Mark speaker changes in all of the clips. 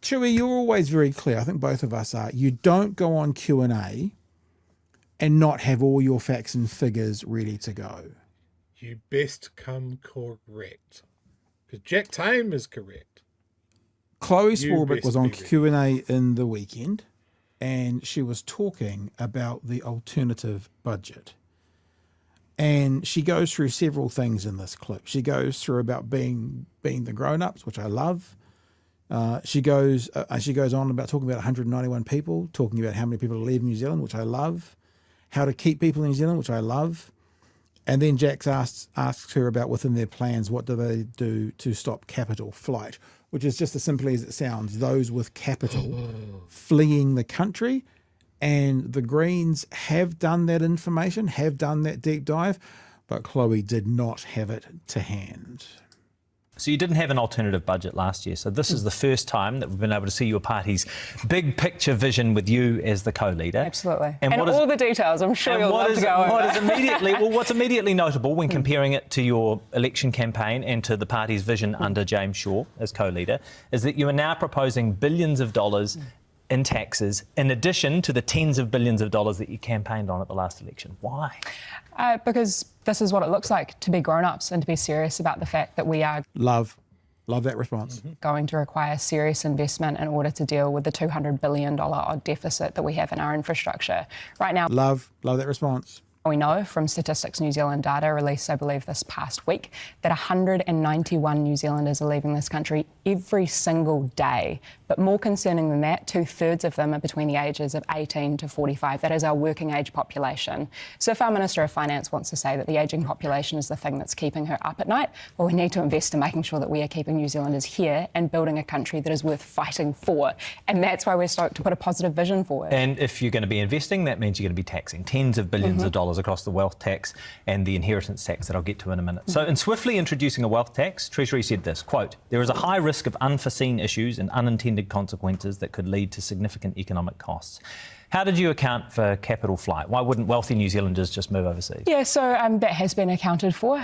Speaker 1: Chewie, you're always very clear. I think both of us are. You don't go on Q&A and not have all your facts and figures ready to go.
Speaker 2: You best come correct. Because Jack Tame is correct.
Speaker 1: Chloe Swarbrick was on Q&A in the weekend, and she was talking about the alternative budget. And she goes through several things in this clip. She goes through about being the grown-ups, which I love. She goes on about talking about 191 people, talking about how many people are leaving New Zealand, which I love. How to keep people in New Zealand, which I love. And then Jax asks her about within their plans, what do they do to stop capital flight, which is just as simply as it sounds, those with capital fleeing the country. And the Greens have done that information, have done that deep dive, but Chloe did not have it to hand.
Speaker 3: So you didn't have an alternative budget last year. So this is the first time that we've been able to see your party's big picture vision with you as the co-leader.
Speaker 4: Absolutely. And all the details, I'm sure you'll love to go over.
Speaker 3: What's immediately notable when comparing it to your election campaign and to the party's vision under James Shaw as co-leader is that you are now proposing billions of dollars in taxes, in addition to the tens of billions of dollars that you campaigned on at the last election. Why?
Speaker 4: Because this is what it looks like to be grown-ups and to be serious about the fact that we are...
Speaker 1: Love that response.
Speaker 4: ...going to require serious investment in order to deal with the $200 billion odd deficit that we have in our infrastructure. Right now...
Speaker 1: Love that response.
Speaker 4: We know from Statistics New Zealand data released, I believe, this past week, that 191 New Zealanders are leaving this country every single day. But more concerning than that, 2/3 of them are between the ages of 18 to 45. That is our working age population. So if our Minister of Finance wants to say that the ageing population is the thing that's keeping her up at night, well, we need to invest in making sure that we are keeping New Zealanders here and building a country that is worth fighting for. And that's why we're stoked to put a positive vision forward.
Speaker 3: And if you're going to be investing, that means you're going to be taxing tens of billions of dollars across the wealth tax and the inheritance tax that I'll get to in a minute. So in swiftly introducing a wealth tax, Treasury said this, quote, "There is a high risk of unforeseen issues and unintended consequences that could lead to significant economic costs." How did you account for capital flight? Why wouldn't wealthy New Zealanders just move overseas?
Speaker 4: Yeah, so that has been accounted for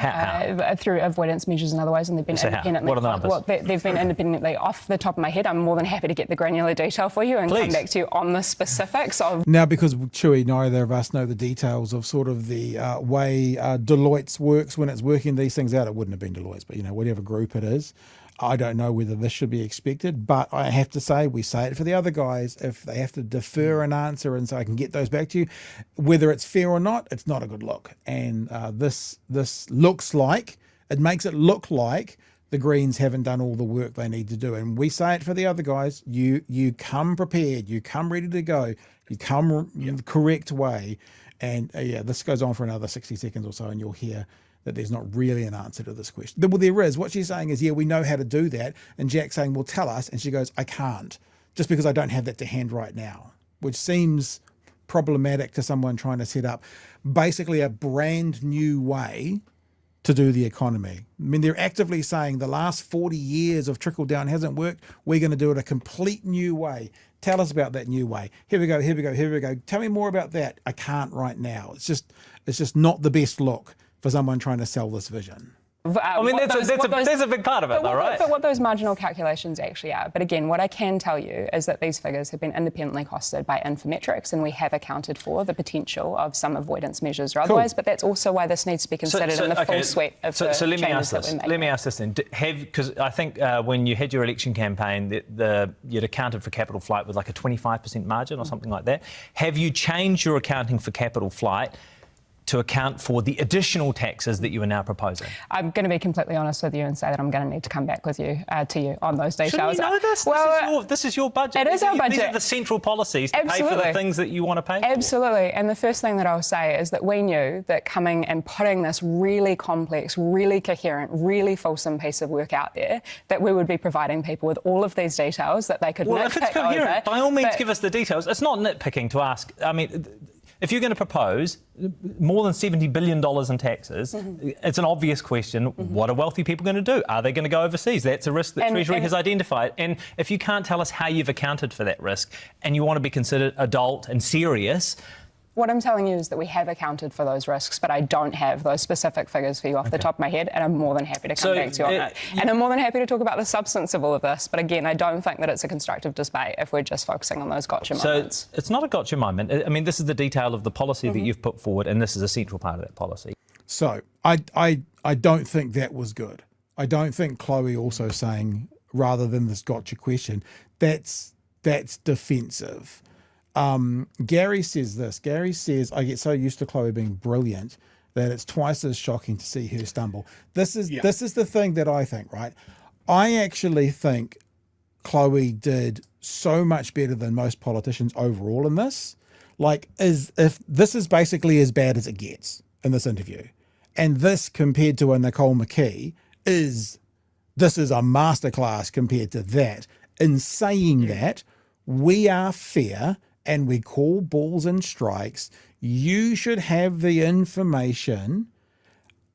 Speaker 4: through avoidance measures and other ways, and they've been independently.
Speaker 3: What are the numbers?
Speaker 4: Well, they've been independently. Off the top of my head, I'm more than happy to get the granular detail for you and come back to you on the specifics of.
Speaker 1: Now, because Chewie, neither of us know the details of sort of the way Deloitte's works when it's working these things out. It wouldn't have been Deloitte's, but whatever group it is. I don't know whether this should be expected, but I have to say, we say it for the other guys, if they have to defer an answer and so I can get those back to you, whether it's fair or not, it's not a good look. And this looks like, it makes it look like the Greens haven't done all the work they need to do. And we say it for the other guys, you come prepared, you come ready to go, you come the correct way. And this goes on for another 60 seconds or so and you'll hear that there's not really an answer to this question. Well, there is. What she's saying is, we know how to do that. And Jack's saying, well, tell us. And she goes, I can't, just because I don't have that to hand right now, which seems problematic to someone trying to set up basically a brand new way to do the economy. I mean, they're actively saying the last 40 years of trickle down hasn't worked. We're going to do it a complete new way. Tell us about that new way. Here we go. Tell me more about that. I can't right now. It's just not the best look for someone trying to sell this vision.
Speaker 3: I mean, that's a big part of it, though, right?
Speaker 4: But what those marginal calculations actually are. But again, what I can tell you is that these figures have been independently costed by Infometrics, and we have accounted for the potential of some avoidance measures or otherwise. But that's also why this needs to be considered in the full suite of the changes that we're making.
Speaker 3: Let me ask this then. Because I think when you had your election campaign, you'd accounted for capital flight with like a 25% margin or something like that. Have you changed your accounting for capital flight to account for the additional taxes that you are now proposing?
Speaker 4: I'm going to be completely honest with you and say that I'm going to need to come back with you to you on those details.
Speaker 3: Shouldn't you know this?
Speaker 4: Well,
Speaker 3: this is your budget.
Speaker 4: It is our budget.
Speaker 3: These are the central policies to pay for the things that you want to pay for.
Speaker 4: Absolutely. And the first thing that I'll say is that we knew that coming and putting this really complex, really coherent, really fulsome piece of work out there, that we would be providing people with all of these details that they could nitpick
Speaker 3: if it's coherent,
Speaker 4: over.
Speaker 3: By all means, give us the details. It's not nitpicking to ask. I mean, if you're going to propose more than $70 billion in taxes, it's an obvious question. What are wealthy people going to do? Are they going to go overseas? That's a risk that Treasury has identified. And if you can't tell us how you've accounted for that risk and you want to be considered adult and serious,
Speaker 4: What I'm telling you is that we have accounted for those risks, but I don't have those specific figures for you off the top of my head, and I'm more than happy to come back to you on it. And I'm more than happy to talk about the substance of all of this, but again, I don't think that it's a constructive debate if we're just focusing on those gotcha moments.
Speaker 3: So it's not a gotcha moment. I mean, this is the detail of the policy that you've put forward, and this is a central part of that policy.
Speaker 1: So I don't think that was good. I don't think Chloe also saying, rather than this gotcha question, that's defensive. Gary says this. Gary says, I get so used to Chloe being brilliant that it's twice as shocking to see her stumble. This is the thing that I think, right? I actually think Chloe did so much better than most politicians overall in this. Like, if this is basically as bad as it gets in this interview. And this compared to a Nicole McKee this is a masterclass compared to that. In saying that, we are fair and we call balls and strikes. You should have the information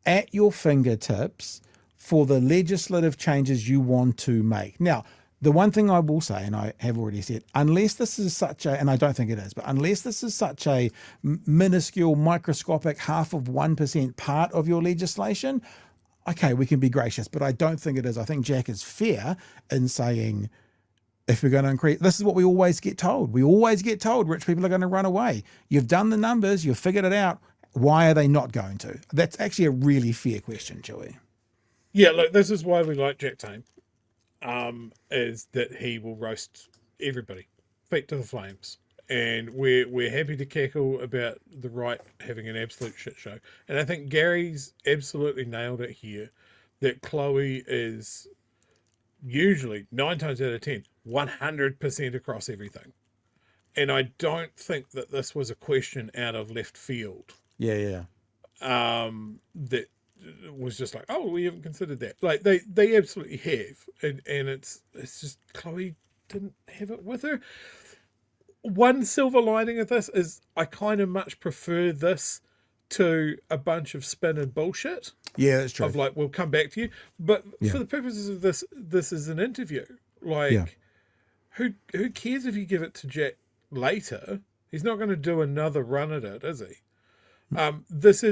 Speaker 1: at your fingertips for the legislative changes you want to make. Now, the one thing I will say, and I have already said, unless this is such a, and I don't think it is, but unless this is such a minuscule, microscopic 0.5% part of your legislation, okay, we can be gracious, but I don't think it is. I think Jack is fair in saying, if we're going to increase, this is what we always get told. We always get told rich people are going to run away. You've done the numbers, you've figured it out. Why are they not going to? That's actually a really fair question, Chewie.
Speaker 2: Yeah, look, this is why we like Jack Tame, is that he will roast everybody, feet to the flames. And we're happy to cackle about the right having an absolute shit show. And I think Gary's absolutely nailed it here, that Chloe is usually 9 times out of 10, 100% across everything. And I don't think that this was a question out of left field.
Speaker 1: Yeah.
Speaker 2: That was just like, oh, we haven't considered that. Like they absolutely have. And it's just Chloe didn't have it with her. One silver lining of this is I kind of much prefer this to a bunch of spin and bullshit.
Speaker 1: Yeah, that's true.
Speaker 2: Of like, we'll come back to you. But for the purposes of this is an interview. Like, who cares if you give it to Jack later? He's not going to do another run at it, is he? This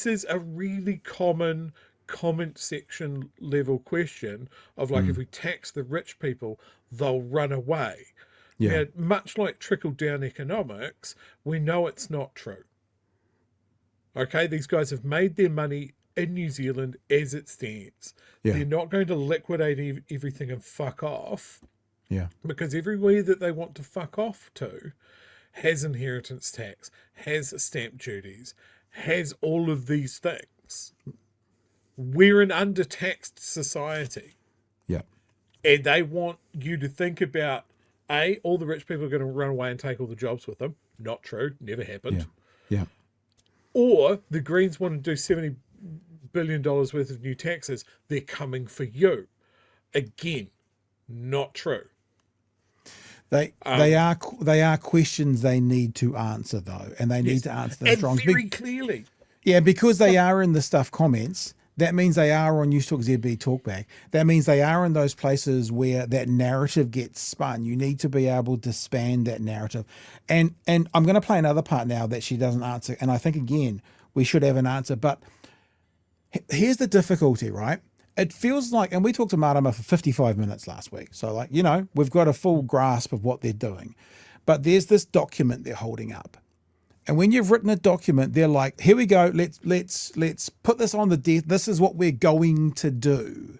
Speaker 2: is a really common comment section level question of like, if we tax the rich people, they'll run away.
Speaker 1: Yeah.
Speaker 2: Now, much like trickle-down economics, we know it's not true. Okay, these guys have made their money in New Zealand as it stands.
Speaker 1: Yeah.
Speaker 2: They're not going to liquidate everything and fuck off.
Speaker 1: Yeah.
Speaker 2: Because everywhere that they want to fuck off to has inheritance tax, has stamp duties, has all of these things. We're an undertaxed society.
Speaker 1: Yeah.
Speaker 2: And they want you to think about, A, all the rich people are going to run away and take all the jobs with them. Not true. Never happened.
Speaker 1: Yeah.
Speaker 2: Or the Greens want to do $70 billion worth of new taxes. They're coming for you. Again, not true.
Speaker 1: They are questions they need to answer though, and they need to answer them strong.
Speaker 2: Very clearly.
Speaker 1: Yeah, because they are in the stuff comments. That means they are on News Talk ZB Talkback. That means they are in those places where that narrative gets spun. You need to be able to span that narrative. And I'm going to play another part now that she doesn't answer. And I think, again, we should have an answer. But here's the difficulty, right? It feels like, and we talked to Marama for 55 minutes last week. So, like, you know, we've got a full grasp of what they're doing. But there's this document they're holding up. And when you've written a document, they're like, here we go, let's put this on the desk. This is what we're going to do.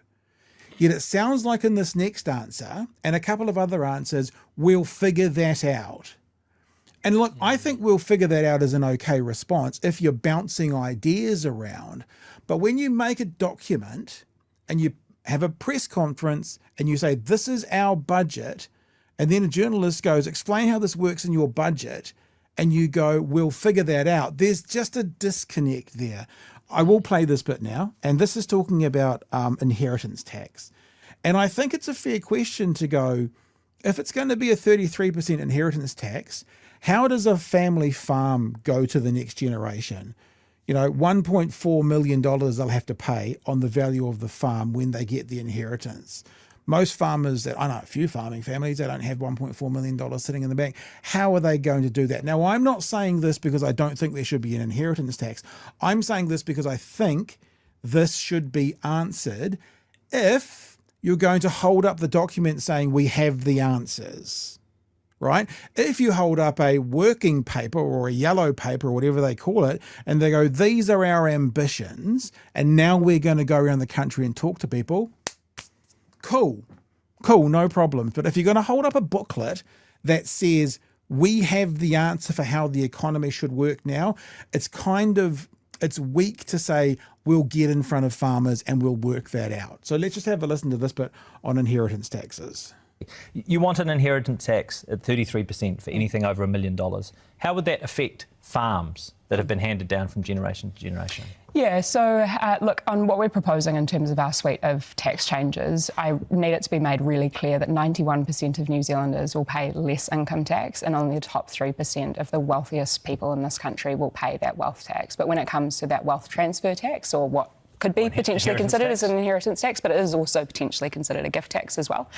Speaker 1: Yet it sounds like in this next answer and a couple of other answers, we'll figure that out. And look, I think we'll figure that out as an okay response if you're bouncing ideas around. But when you make a document and you have a press conference and you say, this is our budget, and then a journalist goes, explain how this works in your budget, and you go, we'll figure that out. There's just a disconnect there. I will play this bit now, and this is talking about inheritance tax. And I think it's a fair question to go, if it's going to be a 33% inheritance tax, how does a family farm go to the next generation? You know, $1.4 million they'll have to pay on the value of the farm when they get the inheritance. Most farmers I know a few farming families, they don't have $1.4 million sitting in the bank. How are they going to do that? Now, I'm not saying this because I don't think there should be an inheritance tax. I'm saying this because I think this should be answered if you're going to hold up the document saying we have the answers. Right? If you hold up a working paper or a yellow paper or whatever they call it, and they go, these are our ambitions, and now we're going to go around the country and talk to people, cool, no problems. But if you're going to hold up a booklet that says we have the answer for how the economy should work now, it's weak to say we'll get in front of farmers and we'll work that out. So let's just have a listen to this bit on inheritance taxes.
Speaker 3: You want an inheritance tax at 33% for anything over $1 million. How would that affect farms that have been handed down from generation to generation?
Speaker 4: Yeah, so look, on what we're proposing in terms of our suite of tax changes, I need it to be made really clear that 91% of New Zealanders will pay less income tax, and only the top 3% of the wealthiest people in this country will pay that wealth tax. But when it comes to that wealth transfer tax, or what could be potentially considered as an inheritance tax, but it is also potentially considered a gift tax as well,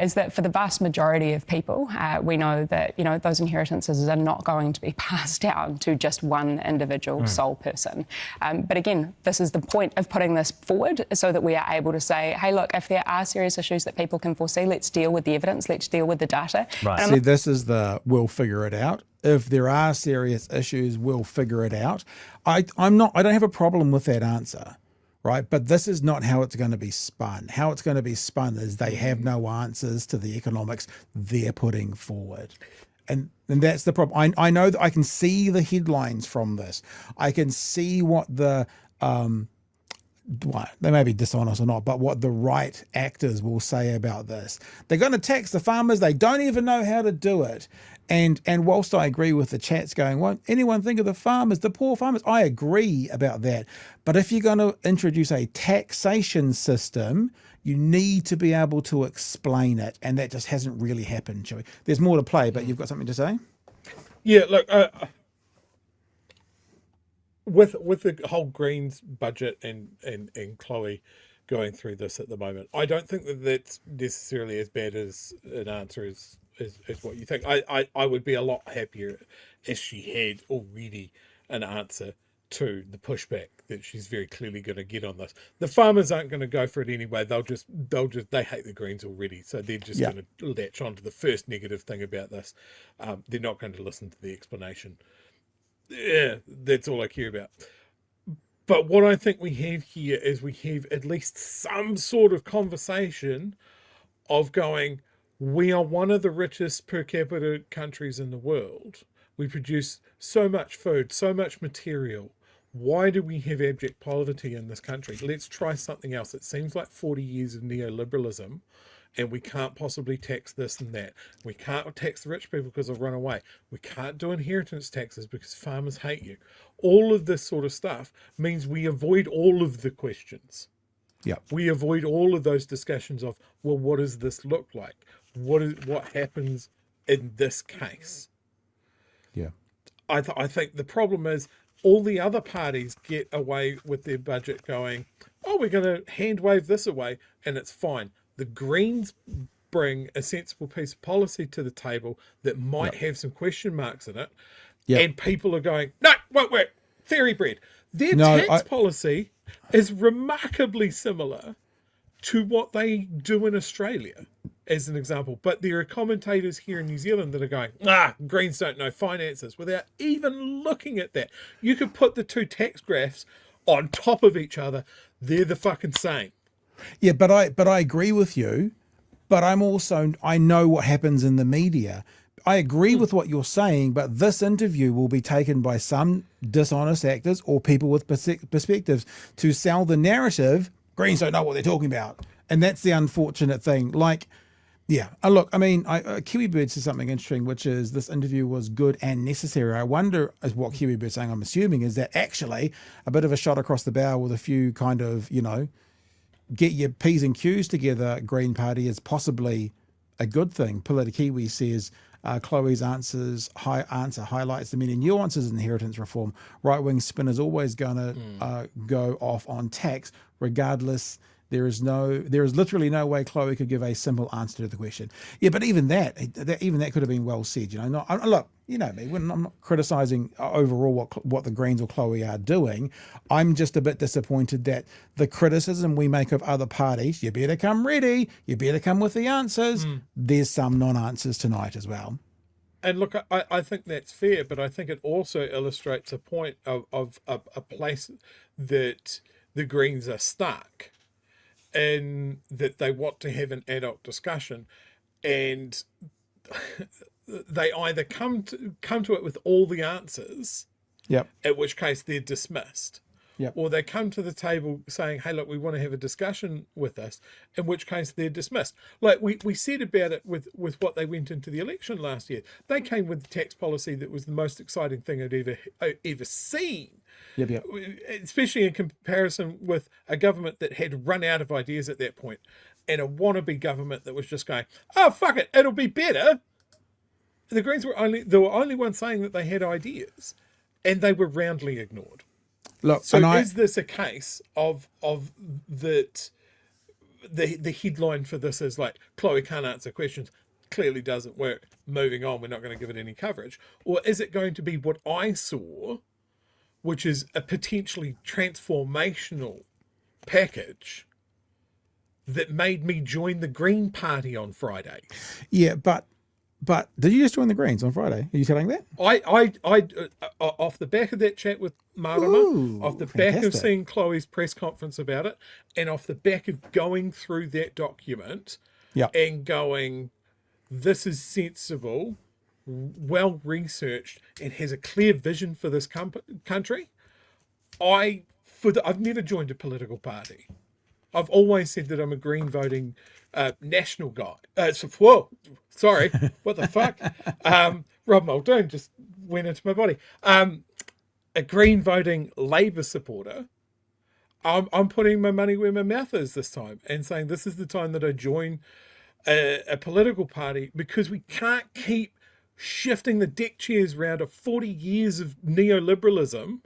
Speaker 4: is that for the vast majority of people, we know that those inheritances are not going to be passed down to just one individual sole person. But again, this is the point of putting this forward, so that we are able to say, hey, look, if there are serious issues that people can foresee, let's deal with the evidence, let's deal with the data.
Speaker 3: Right.
Speaker 1: See, this is we'll figure it out. If there are serious issues, we'll figure it out. I don't have a problem with that answer. Right, but this is not how it's going to be spun. How it's going to be spun is they have no answers to the economics they're putting forward. And that's the problem. I know that I can see the headlines from this. I can see what they may be dishonest or not, but what the right actors will say about this. They're going to tax the farmers. They don't even know how to do it. And whilst I agree with the chats going, won't anyone think of the farmers, the poor farmers? I agree about that. But if you're going to introduce a taxation system, you need to be able to explain it. And that just hasn't really happened, Chewie. There's more to play, but you've got something to say?
Speaker 2: Yeah, look, with the whole Greens budget and Chloe going through this at the moment, I don't think that that's necessarily as bad as an answer as what you think. I would be a lot happier if she had already an answer to the pushback that she's very clearly going to get on this. The farmers aren't going to go for it anyway. They hate the Greens already, so they're just going to latch onto the first negative thing about this. They're not going to listen to the explanation. Yeah, that's all I care about. But what I think we have here is we have at least some sort of conversation of going, we are one of the richest per capita countries in the world. We produce so much food, so much material. Why do we have abject poverty in this country? Let's try something else. It seems like 40 years of neoliberalism, and we can't possibly tax this and that. We can't tax the rich people because they'll run away. We can't do inheritance taxes because farmers hate you. All of this sort of stuff means we avoid all of the questions.
Speaker 1: Yeah.
Speaker 2: We avoid all of those discussions of, well, what does this look like? What happens in this case?
Speaker 1: Yeah.
Speaker 2: I think the problem is all the other parties get away with their budget going, oh, we're going to hand wave this away and it's fine. The Greens bring a sensible piece of policy to the table that might have some question marks in it. And people are going, no, won't work. Fairy bread. Their tax policy is remarkably similar to what they do in Australia, as an example. But there are commentators here in New Zealand that are going, Greens don't know finances, without even looking at that. You could put the two tax graphs on top of each other. They're the fucking same.
Speaker 1: Yeah, but I agree with you, but I know what happens in the media. I agree with what you're saying, but this interview will be taken by some dishonest actors or people with perspectives to sell the narrative. Greens don't know what they're talking about. And that's the unfortunate thing. Look, I mean, Kiwi Bird says something interesting, which is this interview was good and necessary. I wonder, is what Kiwi Bird's saying, I'm assuming, is that actually a bit of a shot across the bow with a few kind of, get your P's and Q's together, Green Party, is possibly a good thing. Kiwi says, Chloe's answer highlights the many nuances in inheritance reform. Right-wing spin is always going to go off on tax, regardless There is literally no way Chloe could give a simple answer to the question. Yeah, but even that could have been well said. Look, you know me, when I'm not criticising overall what the Greens or Chloe are doing, I'm just a bit disappointed that the criticism we make of other parties, you better come ready, you better come with the answers. There's some non-answers tonight as well.
Speaker 2: And look, I think that's fair, but I think it also illustrates a point of a place that the Greens are stuck in, that they want to have an adult discussion, and they either come to it with all the answers,
Speaker 1: Yep.
Speaker 2: at which case they're dismissed,
Speaker 1: Yep.
Speaker 2: or they come to the table saying, hey, look, we want to have a discussion with us, in which case they're dismissed. Like we said about it with what they went into the election last year. They came with the tax policy that was the most exciting thing I'd ever seen.
Speaker 1: Yep.
Speaker 2: Especially in comparison with a government that had run out of ideas at that point, and a wannabe government that was just going, oh, fuck it, it'll be better. The Greens were only ones saying that they had ideas, and they were roundly ignored.
Speaker 1: Look,
Speaker 2: So is this a case of that the headline for this is like, Chloe can't answer questions, clearly doesn't work, moving on, we're not going to give it any coverage? Or is it going to be what I saw, which is a potentially transformational package that made me join the Green Party on Friday?
Speaker 1: Yeah, but did you just join the Greens on Friday? Are you telling that?
Speaker 2: I off the back of that chat with Marama,
Speaker 1: Ooh,
Speaker 2: off the back of
Speaker 1: fantastic.
Speaker 2: seeing Chloe's press conference about it, and off the back of going through that document,
Speaker 1: Yeah.
Speaker 2: and going, this is sensible, well researched, and has a clear vision for this country. I've never joined a political party. I've always said that I'm a green voting national guy. Whoa, sorry, what the fuck? Rob Muldoon just went into my body. A green voting Labour supporter. I'm putting my money where my mouth is this time, and saying this is the time that I join a political party, because we can't keep shifting the deck chairs around of 40 years of neoliberalism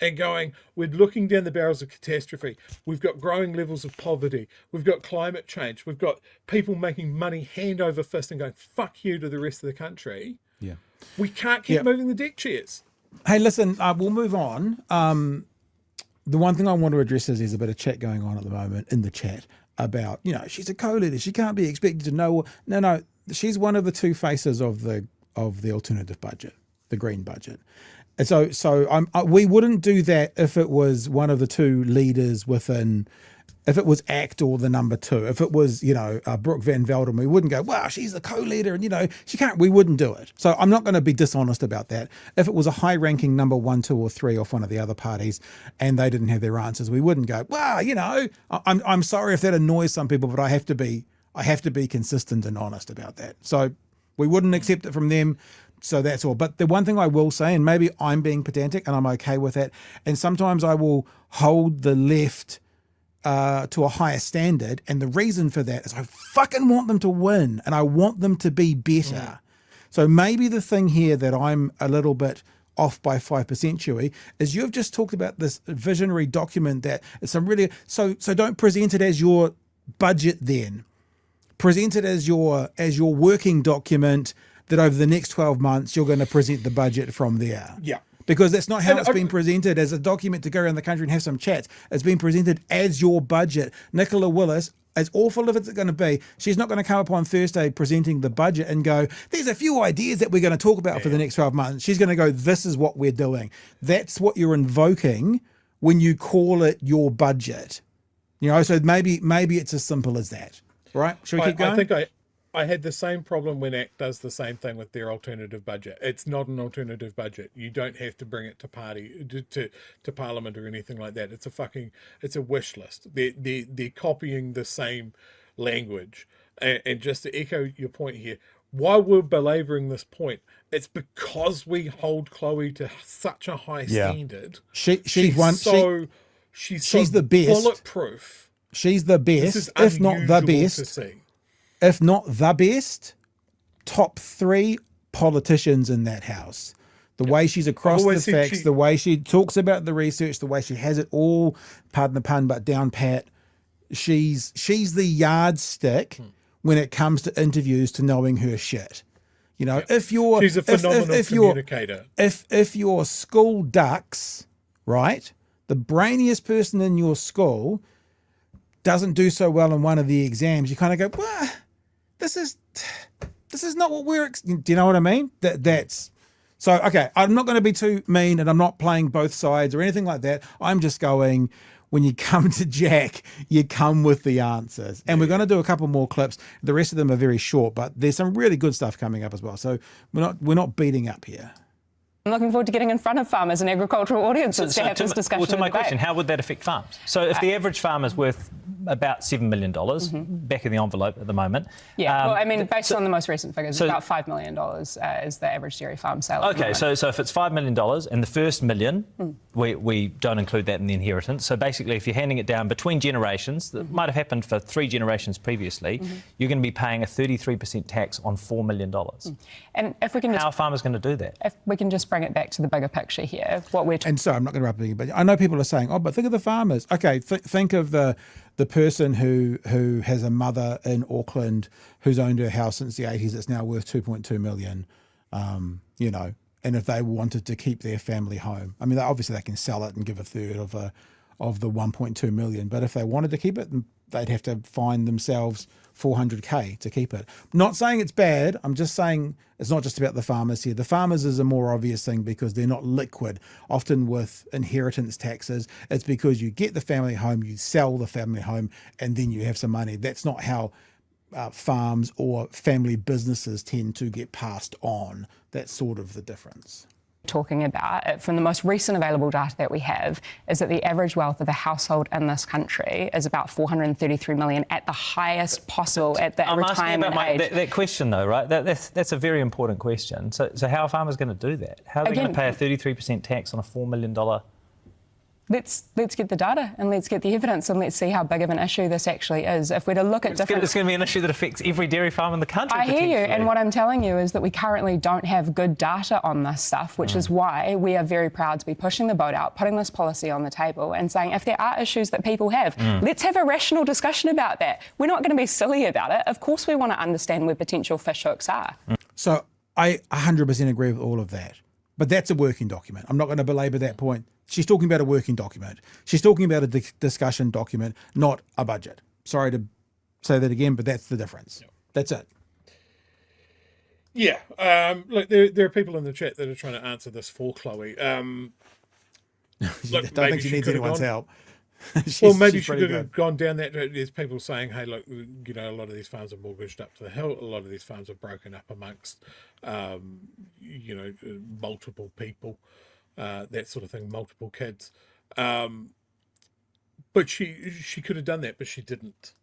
Speaker 2: and going, we're looking down the barrels of catastrophe. We've got growing levels of poverty. We've got climate change. We've got people making money hand over fist and going, fuck you to the rest of the country.
Speaker 1: Yeah.
Speaker 2: We can't keep
Speaker 1: Yeah.
Speaker 2: moving the deck chairs.
Speaker 1: Hey, listen, we'll move on. The one thing I want to address is there's a bit of chat going on at the moment in the chat about, she's a co-leader. She can't be expected to know. No, she's one of the two faces of the alternative budget, the green budget. And so we wouldn't do that if it was one of the two leaders within, if it was ACT or the number two. If it was, Brooke Van Velden, we wouldn't go, wow, she's the co-leader and, she can't, we wouldn't do it. So I'm not going to be dishonest about that. If it was a high-ranking number 1, 2 or 3 off one of the other parties and they didn't have their answers, we wouldn't go, wow, I'm sorry if that annoys some people, but I have to be consistent and honest about that. So we wouldn't accept it from them. So that's all. But the one thing I will say, and maybe I'm being pedantic and I'm okay with that, and sometimes I will hold the left to a higher standard, and the reason for that is I fucking want them to win and I want them to be better. So maybe the thing here that I'm a little bit off by 5%, Chewie, is you've just talked about this visionary document that is some really, so don't present it as your budget then. Present it as your working document that over the next 12 months you're going to present the budget from there.
Speaker 2: Yeah.
Speaker 1: Because that's not how it's been presented as a document to go around the country and have some chats. It's been presented as your budget. Nicola Willis, as awful as it's going to be, she's not going to come up on Thursday presenting the budget and go, there's a few ideas that we're going to talk about for the next 12 months. She's going to go, this is what we're doing. That's what you're invoking when you call it your budget. So maybe it's as simple as that. Right? Should we keep going?
Speaker 2: I think I had the same problem when ACT does the same thing with their alternative budget. It's not an alternative budget. You don't have to bring it to Parliament or anything like that. It's a wish list. They're copying the same language. And just to echo your point here, why we're belaboring this point, it's because we hold Chloe to such a high standard.
Speaker 1: She's
Speaker 2: She's
Speaker 1: the best.
Speaker 2: Bulletproof.
Speaker 1: She's the
Speaker 2: This
Speaker 1: best,
Speaker 2: is
Speaker 1: if not the
Speaker 2: unusual
Speaker 1: best.
Speaker 2: to see.
Speaker 1: If not the best, top 3 politicians in that house. The way she's across the facts, the way she talks about the research, the way she has it all, pardon the pun, but down pat. she's the yardstick when it comes to interviews to knowing her shit. You know, if you're
Speaker 2: She's a phenomenal communicator.
Speaker 1: If your school ducks, right, the brainiest person in your school doesn't do so well in one of the exams, you kind of go, well, this is not what do you know what I mean? That's so okay. I'm not going to be too mean, and I'm not playing both sides or anything like that. I'm just going, when you come to Jack, you come with the answers. And we're going to do a couple more clips. The rest of them are very short, but there's some really good stuff coming up as well. So we're not beating up here.
Speaker 4: I'm looking forward to getting in front of farmers and agricultural audiences to have this discussion.
Speaker 3: Well, to my
Speaker 4: debate.
Speaker 3: question, how would that affect farms? So if the average farm is worth about $7 million, back in the envelope at the moment.
Speaker 4: Yeah, well, I mean, based on the most recent figures, about $5 million is the average dairy farm sale.
Speaker 3: Okay, so if it's $5 million and the first million, we don't include that in the inheritance. So basically, if you're handing it down between generations, that might have happened for 3 generations previously, you're going to be paying a 33% tax on $4 million.
Speaker 4: And if we can
Speaker 3: How are farmers going to do that?
Speaker 4: If we can just bring it back to the bigger picture here, what we're
Speaker 1: And so I'm not going to interrupt you, but I know people are saying, oh, but think of the farmers. Okay, think of the person who has a mother in Auckland who's owned her house since the 80s. It's now worth 2.2 million, you know, and if they wanted to keep their family home, I mean, obviously they can sell it and give a third of the 1.2 million, but if they wanted to keep it, they'd have to find themselves 400k to keep it. Not saying it's bad. I'm just saying it's not just about the farmers here. The farmers is a more obvious thing because they're not liquid. Often with inheritance taxes, it's because you get the family home, you sell the family home, and then you have some money. That's not how farms or family businesses tend to get passed on. That's sort of the difference.
Speaker 4: Talking about, from the most recent available data that we have, is that the average wealth of a household in this country is about 433 million at the highest possible at the retirement age.
Speaker 3: That question though, right? That's a very important question. So how are farmers going to do that? How are they going to pay a 33% tax on a $4 million?
Speaker 4: Let's get the data and let's get the evidence and let's see how big of an issue this actually is. If we're to look at different...
Speaker 3: It's going to be an issue that affects every dairy farm in the country.
Speaker 4: I hear you, and what I'm telling you is that we currently don't have good data on this stuff, which is why we are very proud to be pushing the boat out, putting this policy on the table and saying if there are issues that people have, let's have a rational discussion about that. We're not going to be silly about it. Of course we want to understand where potential fish hooks are.
Speaker 1: So I 100% agree with all of that. But that's a working document. I'm not going to belabor that point. She's talking about a working document. She's talking about a discussion document, not a budget. Sorry to say that again, but that's the difference. Yep. That's it.
Speaker 2: Yeah. Look, there are people in the chat that are trying to answer this for Chloe.
Speaker 1: Don't think she needs anyone's help.
Speaker 2: Well, maybe she could have gone down that. There's people saying, hey, look, you know, a lot of these farms are mortgaged up to the hilt. A lot of these farms are broken up amongst, you know, multiple people. That sort of thing, multiple kids. But she could have done that, but she didn't.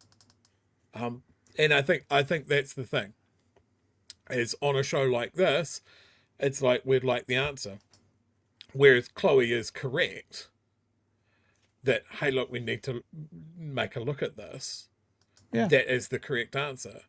Speaker 2: And I think that's the thing. Is on a show like this, it's like we'd like the answer. Whereas Chloe is correct that, hey, look, we need to make a look at this. Yeah. That is the correct answer.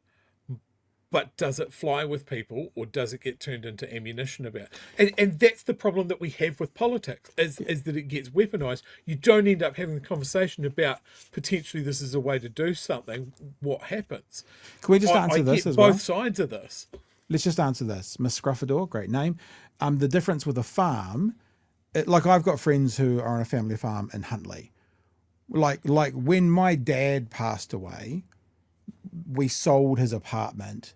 Speaker 2: But does it fly with people, or does it get turned into ammunition about? And that's the problem that we have with politics, is that it gets weaponized. You don't end up having the conversation about potentially this is a way to do something. What happens?
Speaker 1: Can we just answer this as well?
Speaker 2: Both sides of this.
Speaker 1: Let's just answer this. Miss Scruffador, great name. The difference with a farm, like I've got friends who are on a family farm in Huntley. Like when my dad passed away, we sold his apartment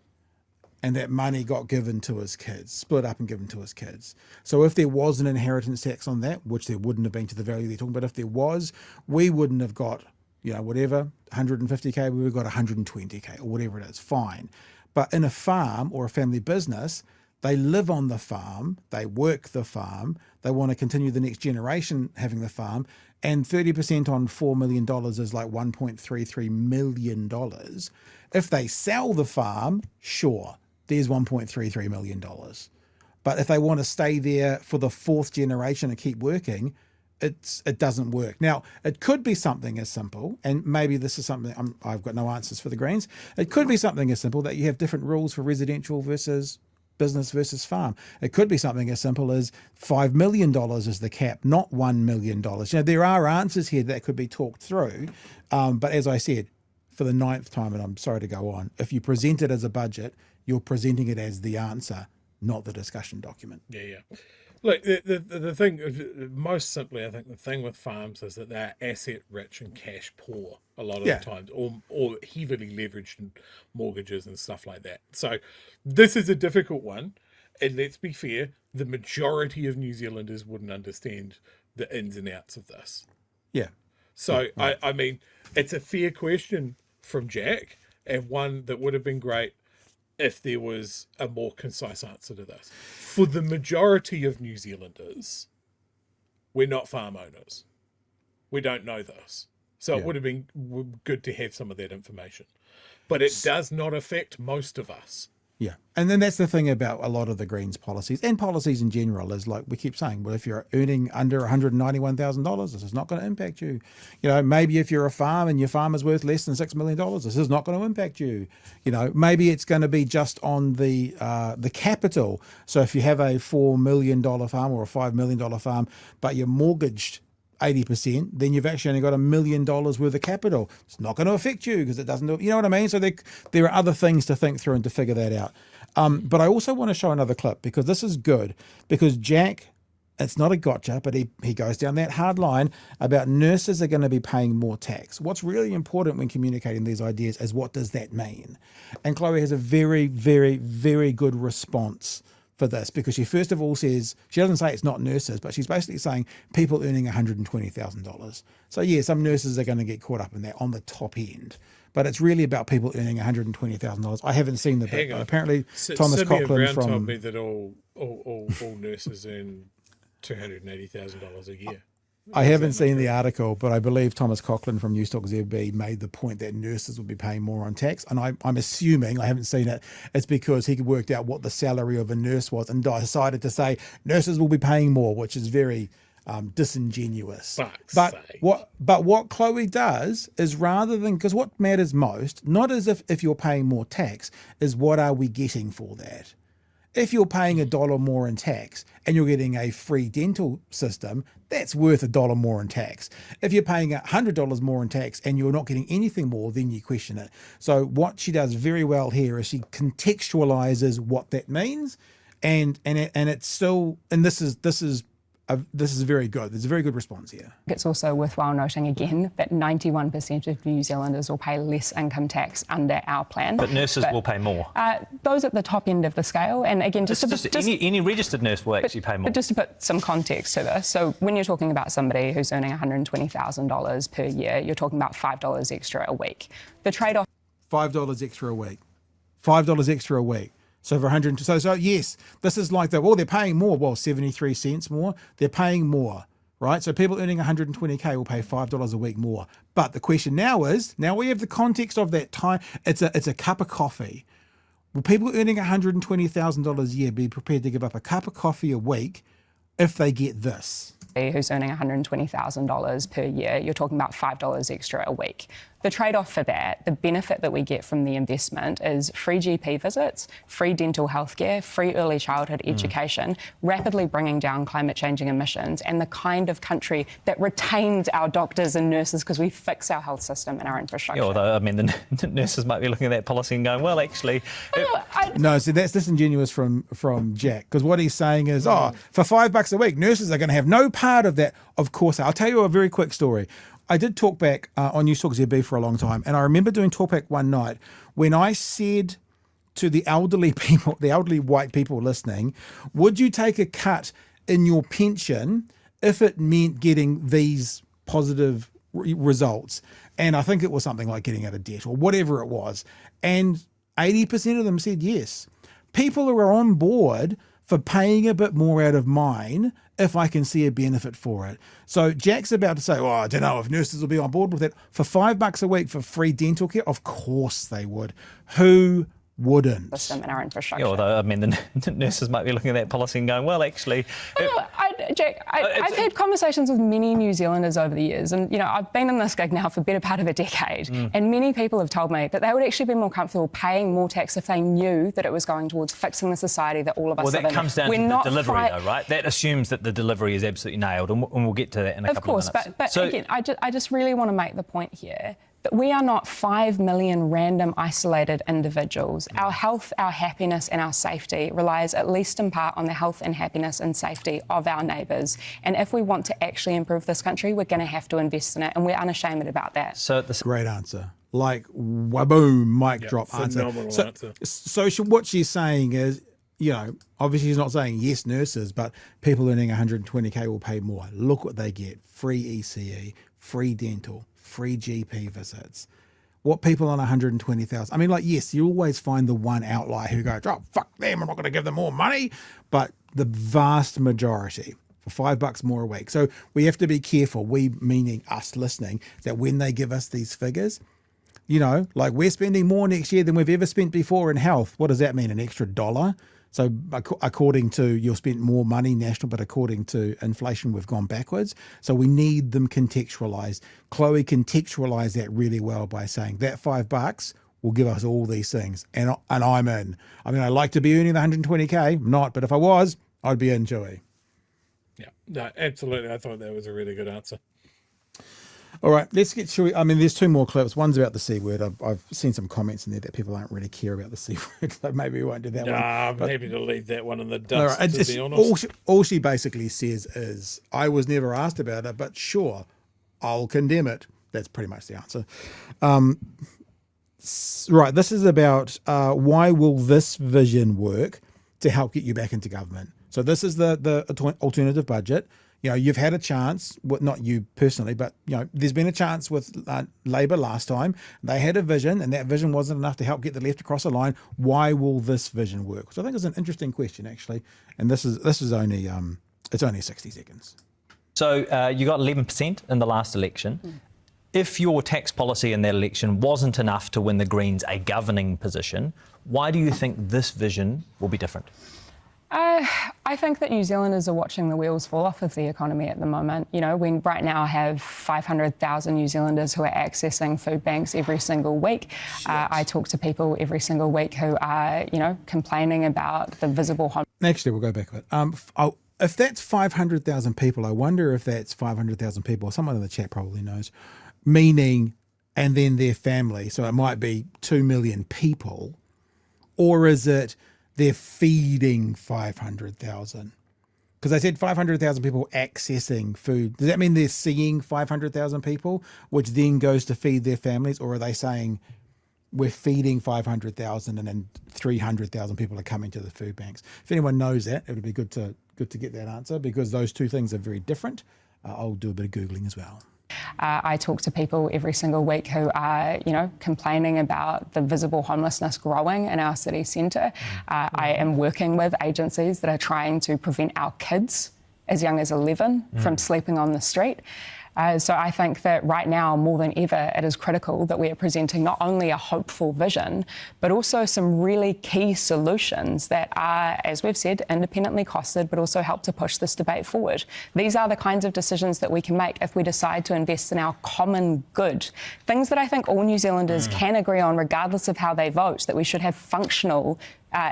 Speaker 1: and that money got given to his kids, split up and given to his kids. So if there was an inheritance tax on that, which there wouldn't have been to the value they're talking about, if there was, we wouldn't have got, you know, whatever, 150k, we would have got 120k or whatever it is, fine. But in a farm or a family business, they live on the farm, they work the farm, they want to continue the next generation having the farm, and 30% on $4 million is like $1.33 million. If they sell the farm, sure, there's $1.33 million. But if they want to stay there for the 4th generation and keep working, it doesn't work. Now, it could be something as simple, and maybe this is something, I've got no answers for the Greens. It could be something as simple that you have different rules for residential versus business versus farm. It could be something as simple as $5 million is the cap, not $1 million. There are answers here that could be talked through. But as I said, for the 9th time, and I'm sorry to go on, if you present it as a budget, you're presenting it as the answer, not the discussion document.
Speaker 2: Yeah. Look, the thing, most simply, I think the thing with farms is that they're asset rich and cash poor a lot of the times, or heavily leveraged in mortgages and stuff like that. So this is a difficult one. And let's be fair, the majority of New Zealanders wouldn't understand the ins and outs of this.
Speaker 1: Yeah.
Speaker 2: So, I mean, it's a fair question from Jack, and one that would have been great if there was a more concise answer to this. For the majority of New Zealanders, we're not farm owners. We don't know this. So it would have been good to have some of that information. But it does not affect most of us.
Speaker 1: Yeah. And then that's the thing about a lot of the Greens policies and policies in general is like we keep saying, well, if you're earning under $191,000, this is not going to impact you. Maybe if you're a farm and your farm is worth less than $6 million, this is not going to impact you. Maybe it's going to be just on the capital. So if you have a $4 million farm or a $5 million farm, but you're mortgaged 80%, then you've actually only got $1 million worth of capital. It's not going to affect you because it doesn't do, you know what I mean? So there are other things to think through and to figure that out. But I also want to show another clip because this is good because Jack, it's not a gotcha, but he goes down that hard line about nurses are going to be paying more tax. What's really important when communicating these ideas is what does that mean? And Chloe has a very, very, very good response for this because she first of all says, she doesn't say it's not nurses, but she's basically saying people earning $120,000. So yeah, some nurses are going to get caught up in that on the top end, but it's really about people earning $120,000. I haven't seen the bit, but apparently Thomas
Speaker 2: Simeon
Speaker 1: Coughlin
Speaker 2: Brown
Speaker 1: from
Speaker 2: told me that all nurses earn $280,000 a year.
Speaker 1: I haven't seen the article, but I believe Thomas Coughlin from News Talk ZB made the point that nurses would be paying more on tax. And I'm assuming, I haven't seen it, it's because he worked out what the salary of a nurse was and decided to say nurses will be paying more, which is very disingenuous. But what Chloe does is rather than, because what matters most, not as if you're paying more tax, is what are we getting for that? If you're paying $1 more in tax and you're getting a free dental system, that's worth $1 more in tax. If you're paying $100 more in tax and you're not getting anything more, then you question it. So what she does very well here is she contextualizes what that means, and it's still, and this is very good. There's a very good response here.
Speaker 4: It's also worthwhile noting again that 91% of New Zealanders will pay less income tax under our plan.
Speaker 3: But nurses will pay more.
Speaker 4: Those at the top end of the scale. And again,
Speaker 3: any registered nurse will actually pay more.
Speaker 4: But just to put some context to this, so when you're talking about somebody who's earning $120,000 per year, you're talking about $5 extra a week. The trade-off...
Speaker 1: $5 extra a week. $5 extra a week. So for 100, so yes, this is like that. Well, they're paying more. Well, 73 cents more. They're paying more, right? So people earning 120K will pay $5 a week more. But the question now is, now we have the context of that time. It's a cup of coffee. Will people earning $120,000 a year be prepared to give up a cup of coffee a week if they get this?
Speaker 4: Who's earning $120,000 per year, you're talking about $5 extra a week. The trade-off for that, the benefit that we get from the investment is free GP visits, free dental healthcare, free early childhood education, rapidly bringing down climate-changing emissions, and the kind of country that retains our doctors and nurses because we fix our health system and our infrastructure.
Speaker 3: Yeah, although, I mean, the nurses might be looking at that policy and going, well, actually...
Speaker 1: No, so that's disingenuous from Jack, because what he's saying is, for $5 a week, nurses are going to have no part of that. Of course, I'll tell you a very quick story. I did Talkback on News Talk ZB for a long time, and I remember doing Talkback one night when I said to the elderly people, the elderly white people listening, would you take a cut in your pension if it meant getting these positive results? And I think it was something like getting out of debt or whatever it was. And 80% of them said yes. People are on board for paying a bit more out of mine if I can see a benefit for it. So Jack's about to say, I don't know if nurses will be on board with it. For $5 a week for free dental care, of course they would. Who wouldn't?
Speaker 4: System and our infrastructure.
Speaker 3: Yeah, although, I mean, the nurses might be looking at that policy and going, well, actually...
Speaker 4: Jack, I've had conversations with many New Zealanders over the years, and I've been in this gig now for the better part of a decade, and many people have told me that they would actually be more comfortable paying more tax if they knew that it was going towards fixing the society that all of us live in.
Speaker 3: Well, that comes down to the delivery, though, right? That assumes that the delivery is absolutely nailed, and we'll get to that in a couple of minutes.
Speaker 4: Of course, but again, I just really want to make the point here that we are not 5 million random isolated individuals. Our health, our happiness and our safety relies at least in part on the health and happiness and safety of our neighbours. And if we want to actually improve this country, we're going to have to invest in it, and we're unashamed about that.
Speaker 3: So
Speaker 1: Great answer. Like, waboom, mic drop answer.
Speaker 2: Answer.
Speaker 1: So what she's saying is, obviously she's not saying yes, nurses, but people earning 120k will pay more. Look what they get. Free ECE, free dental, free GP visits. What people on 120,000? I mean, yes, you always find the one outlier who goes, oh, fuck them, I'm not going to give them more money. But the vast majority, for $5 more a week. So we have to be careful, we meaning us listening, that when they give us these figures, we're spending more next year than we've ever spent before in health. What does that mean? An extra $1? So according to, you'll spend more money national, but according to inflation, we've gone backwards. So we need them contextualized. Chloe contextualized that really well by saying that $5 will give us all these things. And I'm in. I mean, I like to be earning the 120k, I'm not, but if I was, I'd be in, Chewie.
Speaker 2: Yeah, no, absolutely. I thought that was a really good answer.
Speaker 1: All right, let's get Chewie. I mean, there's two more clips. One's about the C word. I've seen some comments in there that people don't really care about the C word, so maybe we won't do that one.
Speaker 2: I'm happy to leave that one in the dust,
Speaker 1: right,
Speaker 2: to be honest.
Speaker 1: All she basically says is, I was never asked about it, but sure, I'll condemn it. That's pretty much the answer. Right, this is about why will this vision work to help get you back into government. So this is the alternative budget. You've had a chance, well, not you personally, but there's been a chance with Labor last time. They had a vision, and that vision wasn't enough to help get the left across the line. Why will this vision work? So I think it's an interesting question, actually. And this is only it's only 60 seconds.
Speaker 3: So you got 11% in the last election. If your tax policy in that election wasn't enough to win the Greens a governing position, why do you think this vision will be different?
Speaker 4: I think that New Zealanders are watching the wheels fall off of the economy at the moment. We right now have 500,000 New Zealanders who are accessing food banks every single week. I talk to people every single week who are, complaining about the visible home.
Speaker 1: Actually, we'll go back a bit. If that's 500,000 people, I wonder if that's 500,000 people, or someone in the chat probably knows, meaning, and then their family. So it might be 2 million people, or is it they're feeding 500,000? Because I said 500,000 people accessing food. Does that mean they're seeing 500,000 people, which then goes to feed their families? Or are they saying we're feeding 500,000 and then 300,000 people are coming to the food banks? If anyone knows that, it would be good to get that answer, because those two things are very different. I'll do a bit of Googling as well.
Speaker 4: I talk to people every single week who are, complaining about the visible homelessness growing in our city centre. I am working with agencies that are trying to prevent our kids as young as 11 from sleeping on the street. So I think that right now, more than ever, it is critical that we are presenting not only a hopeful vision, but also some really key solutions that are, as we've said, independently costed, but also help to push this debate forward. These are the kinds of decisions that we can make if we decide to invest in our common good. Things that I think all New Zealanders can agree on, regardless of how they vote, that we should have functional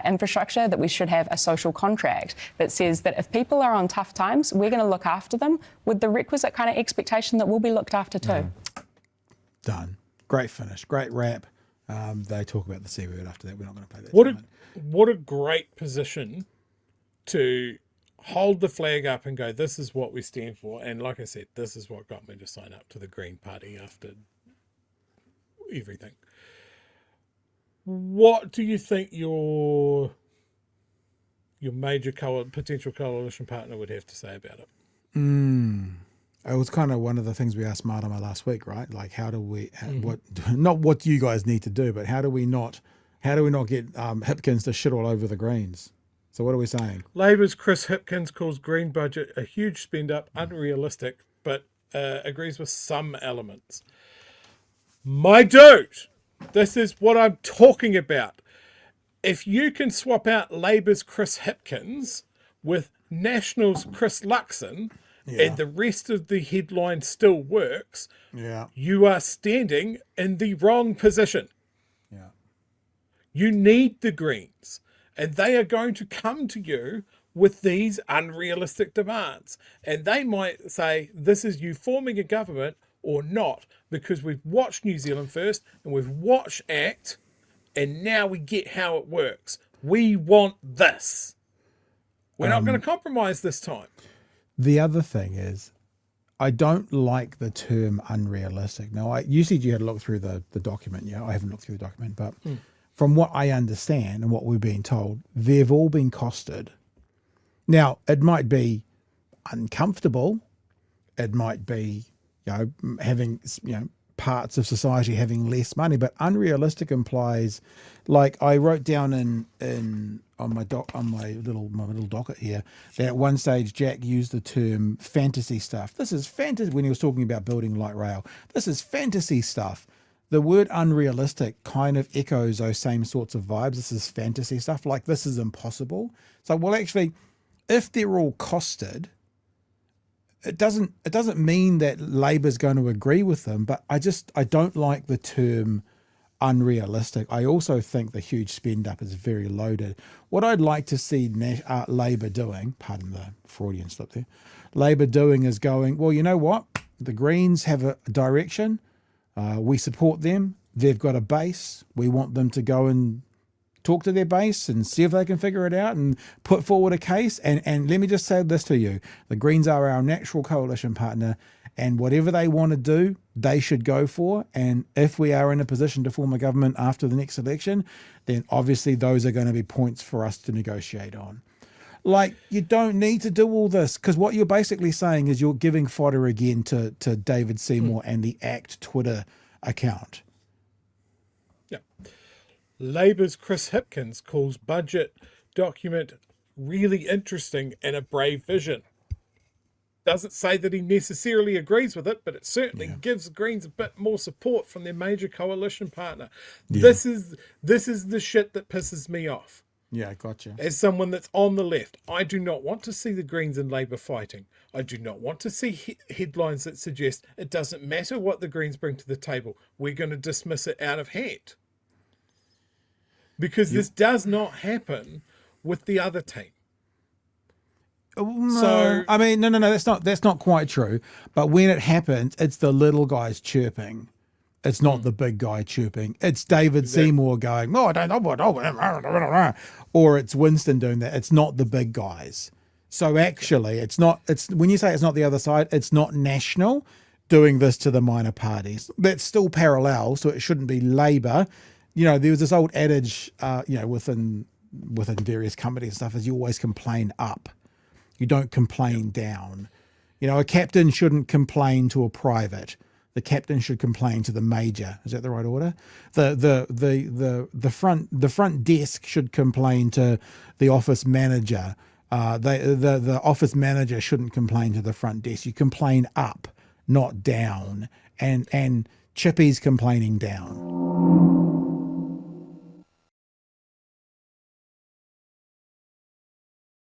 Speaker 4: infrastructure, that we should have a social contract that says that if people are on tough times, we're going to look after them with the requisite kind of expectation that we'll be looked after too.
Speaker 1: Done. Great finish. Great wrap. They talk about the C word after that. We're not going to play that.
Speaker 2: What a great position to hold the flag up and go, this is what we stand for. And like I said, this is what got me to sign up to the Green Party after everything. What do you think your major potential coalition partner would have to say about it?
Speaker 1: It was kind of one of the things we asked Marama last week, right? Like, how do we, not what you guys need to do, but how do we not get Hipkins to shit all over the Greens? So what are we saying?
Speaker 2: Labor's Chris Hipkins calls Green budget a huge spend up, unrealistic, but agrees with some elements. My dude! This is what I'm talking about. If you can swap out Labor's Chris Hipkins with Nationals Chris Luxon
Speaker 1: Yeah.
Speaker 2: and the rest of the headline still works,
Speaker 1: Yeah.
Speaker 2: you are standing in the wrong position.
Speaker 1: Yeah.
Speaker 2: You need the Greens, and they are going to come to you with these unrealistic demands. And they might say, this is you forming a government or not, because we've watched New Zealand First and we've watched ACT, and now we get how it works. We want this. We're not going to compromise this time.
Speaker 1: The other thing is, I don't like the term unrealistic. Now, you said you had to look through the document. Yeah, I haven't looked through the document, but from what I understand and what we're being told, they've all been costed. Now, it might be uncomfortable. It might be, having, parts of society having less money, but unrealistic implies, like I wrote down on my little docket here, that at one stage Jack used the term fantasy stuff. This is fantasy when he was talking about building light rail. This is fantasy stuff. The word unrealistic kind of echoes those same sorts of vibes. This is fantasy stuff. Like, this is impossible. So, well, actually, if they're all costed, it doesn't mean that Labour's going to agree with them, but I don't like the term unrealistic. I also think the huge spend up is very loaded. What I'd like to see Labour doing, pardon the Freudian slip there, Labour doing is going, well, you know what? The Greens have a direction. We support them. They've got a base. We want them to go and talk to their base and see if they can figure it out and put forward a case. And let me just say this to you. The Greens are our natural coalition partner, and whatever they want to do, they should go for. And if we are in a position to form a government after the next election, then obviously those are going to be points for us to negotiate on. Like, you don't need to do all this, because what you're basically saying is you're giving fodder again to David Seymour and the ACT Twitter account.
Speaker 2: Yeah. Labour's Chris Hipkins calls budget document really interesting and a brave vision. Doesn't say that he necessarily agrees with it, but it certainly gives the Greens a bit more support from their major coalition partner. Yeah. This is the shit that pisses me off.
Speaker 1: Yeah, gotcha.
Speaker 2: As someone that's on the left, I do not want to see the Greens and Labour fighting. I do not want to see headlines that suggest it doesn't matter what the Greens bring to the table. We're going to dismiss it out of hand. Because this does not happen with the other team.
Speaker 1: No,
Speaker 2: So
Speaker 1: I mean, no, that's not quite true. But when it happens, it's the little guys chirping. It's not the big guy chirping. It's David Seymour going, I don't know what, or it's Winston doing that. It's not the big guys. So actually, it's when you say it's not the other side, it's not National doing this to the minor parties. That's still parallel, so it shouldn't be Labour. There was this old adage, within various companies and stuff, is you always complain up. You don't complain down. A captain shouldn't complain to a private. The captain should complain to the major. Is that the right order? The front desk should complain to the office manager. The office manager shouldn't complain to the front desk. You complain up, not down. And Chippy's complaining down.